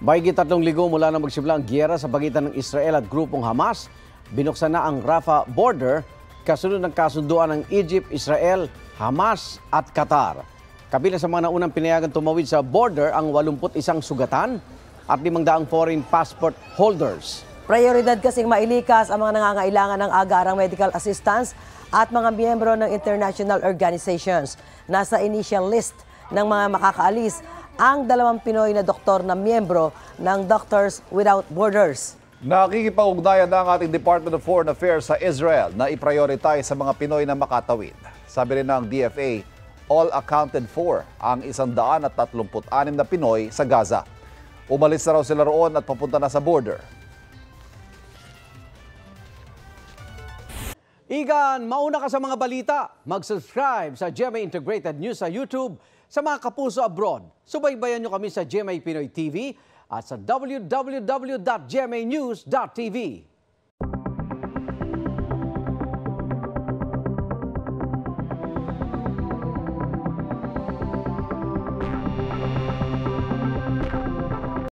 Mahigit 3 linggo mula na magsimula ang giyera sa pagitan ng Israel at grupong Hamas, binuksan na ang Rafah border kasunod ng kasunduan ng Egypt, Israel, Hamas at Qatar. Kabilang sa mga naunang pinayagan tumawid sa border ang 81 sugatan at 500 foreign passport holders. Prioridad kasing mailikas ang mga nangangailangan ng agarang medical assistance at mga miyembro ng international organizations. Nasa initial list ng mga makakaalis ang 2 Pinoy na doktor na miyembro ng Doctors Without Borders. Nakikipag-ugnayan na ang ating Department of Foreign Affairs sa Israel na i-prioritize sa mga Pinoy na makatawid. Sabi rin ng DFA, all accounted for ang 136 na Pinoy sa Gaza. Umalis na raw sila roon at papunta na sa border. Igan, mauna ka sa mga balita. Mag-subscribe sa GMA Integrated News sa YouTube. Sa mga kapuso abroad, subaybayan nyo kami sa GMA Pinoy TV at sa www.gmanews.tv.